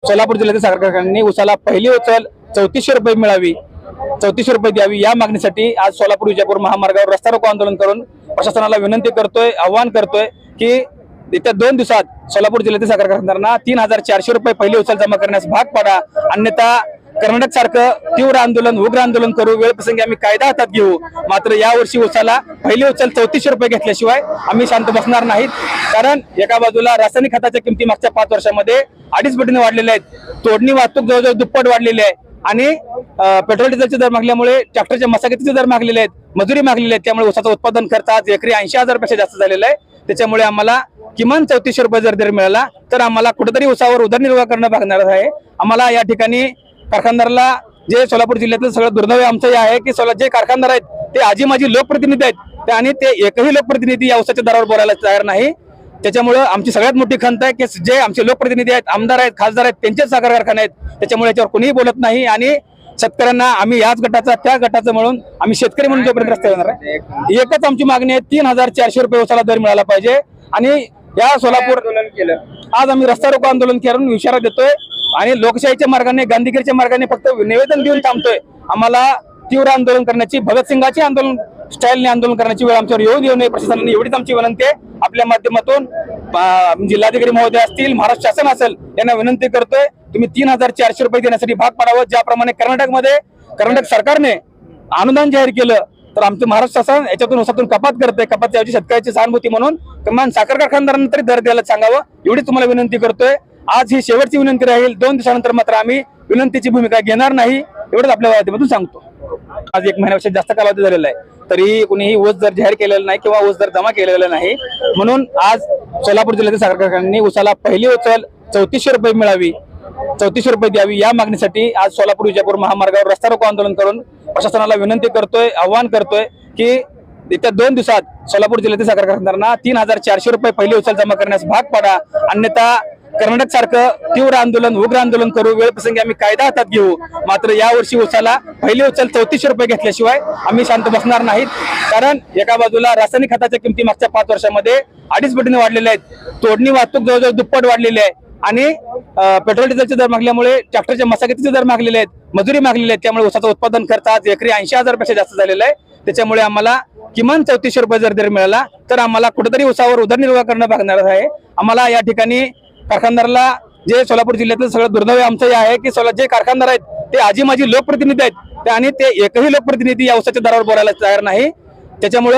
सोलापूर जिल्ह्यातील साखर कारखान्यांनी उसाला पहिली उचल 3400 रुपये मिळावी, 3400 रुपये द्यावी या मागणीसाठी आज सोलापूर विजापूर महामार्गावर रस्ता रोको आंदोलन करून प्रशासनाला विनंती करतोय, आवाहन करतोय की येत्या 2 दिवसात सोलापूर जिल्ह्यातील साखर कारखान्यांना 3400 रुपये पहिली उचल जमा करण्यास भाग पाडा, अन्यथा कर्नाटक सारखं तीव्र आंदोलन उग्र आंदोलन करू, वेळ प्रसंगी आम्ही कायदा हातात घेऊ। मात्र यावर्षी उसाला पहिली उचल 3400 रुपये घेतल्याशिवाय आम्ही शांत बसणार नाहीत। कारण एका बाजूला रासायनिक खताच्या किमती मागच्या 5 वर्षांमध्ये 2.5 पटीने वाढलेल्या आहेत, तोडणी वाहतूक जवळजवळ दुप्पट वाढलेली आहे आणि पेट्रोल डिझेलचे दर मागल्यामुळे ट्रॅक्टरच्या मशागतीचे दर मागलेले आहेत, मजुरी मागलेली आहेत, त्यामुळे उसाचं उत्पादन खर्च आज एकरी 80,000 पेक्षा जास्त झालेला आहे। त्याच्यामुळे आम्हाला किमान 3400 रुपये जर दर मिळाला तर आम्हाला कुठेतरी उसावर उदरनिर्वाह करणं भागणार आहे। आम्हाला या ठिकाणी कारखानदाराला जे सोलापूर जिल्ह्यातील सगळं दुर्दैव आमचं हे आहे की जे कारखानदार आहेत ते आजी माझी लोकप्रतिनिधी आहेत आणि ते एकही लोकप्रतिनिधी या उसाच्या दरावर बोलायला तयार नाही। त्याच्यामुळे आमची सगळ्यात मोठी खंत आहे की जे आमचे लोकप्रतिनिधी आहेत, आमदार आहेत, खासदार आहेत, त्यांचेच साखर कारखाने आहेत, त्याच्यामुळे याच्यावर कोणीही बोलत नाही आणि शेतकऱ्यांना आम्ही याच गटाचा त्या गटाचं म्हणून आम्ही शेतकरी म्हणून जोपर्यंत रस्त्यावर येणार आहे, एकच आमची मागणी आहे 3400 रुपये उसाला दर मिळाला पाहिजे। आणि या सोलापूर आज आम्ही रस्ता रोको आंदोलन करून इशारा देतोय आणि लोकशाहीच्या मार्गाने गांधीगिरीच्या मार्गाने फक्त निवेदन देऊन थांबतोय। आम्हाला तीव्र आंदोलन करण्याची, भगतसिंगाची आंदोलन स्टाईलने आंदोलन करण्याची वेळ आमच्यावर येऊ नये प्रशासनाने एवढीच आमची विनंती आहे। आपल्या माध्यमातून जिल्हाधिकारी महोदय असतील, महाराष्ट्र शासन असेल, यांना विनंती करतोय तुम्ही 3400 रुपये देण्यासाठी भाग पाडावं। ज्याप्रमाणे कर्नाटक सरकारने अनुदान जाहीर केलं तर आमचं महाराष्ट्र शासन याच्यातून उसातून कपात करते, कपातच्या ऐवजी शेतकऱ्याची सहानुभूती म्हणून किमान साखर कारखानदारांना तरी दर द्यायला सांगावं एवढीच तुम्हाला विनंती करतोय। आज ही शेवटची विनंती राहील, 2 दिवसानंतर मात्र आम्ही विनंतीची भूमिका घेणार नाही एवढंच आपल्या माध्यमातून सांगतो। आज 1 महिन्यापेक्षा जास्त कालावधी झालेला आहे तरी कुणीही ऊस दर जाहीर केलेला नाही किंवा ऊस दर जमा केलेला नाही, म्हणून आज सोलापूर जिल्ह्यातील साखर कारखान्यांनी उसाला पहिली उचल 3400 रुपये मिळावी, 3400 रुपये द्यावी या मागणीसाठी आज सोलापूर विजापूर महामार्गावर रस्ता रोको आंदोलन करून प्रशासनाला विनंती करतोय, आवाहन करतोय की येत्या 2 दिवसात सोलापूर जिल्ह्यातील साखर कारखान्यांना 3400 रुपये पहिली उचल जमा करण्यास भाग पाडा, अन्यथा कर्नाटक सारखं तीव्र आंदोलन उग्र आंदोलन करू, वेळ प्रसंगी आम्ही कायदा हातात घेऊ। मात्र यावर्षी उसाला पहिली उचल 3400 रुपये घेतल्याशिवाय आम्ही शांत बसणार नाहीत। कारण एका बाजूला रासायनिक खताच्या किमती मागच्या 5 वर्षांमध्ये 2.5 पटीने वाढलेल्या आहेत, तोडणी वाहतूक जवळजवळ दुप्पट वाढलेली आहे आणि पेट्रोल डिझेलचे दर मागल्यामुळे ट्रॅक्टरच्या मशागतीचे दर मागलेले आहेत, मजुरी मागलेली आहेत, त्यामुळे उसाचं उत्पादन खर्च आज एकरी 80,000 पेक्षा जास्त झालेला आहे। त्याच्यामुळे आम्हाला किमान 3400 रुपये जर दर मिळाला तर आम्हाला कुठेतरी उसावर उदरनिर्वाह करणं भागणार आहे। आम्हाला या ठिकाणी कारखानदाराला जे सोलापूर जिल्ह्यातील सगळं दुर्दैव आमचं हे आहे की जे कारखानदार आहेत ते आजी माझी लोकप्रतिनिधी आहेत आणि ते एकही लोकप्रतिनिधी या उसाच्या दरावर बोलायला तयार नाही। त्याच्यामुळे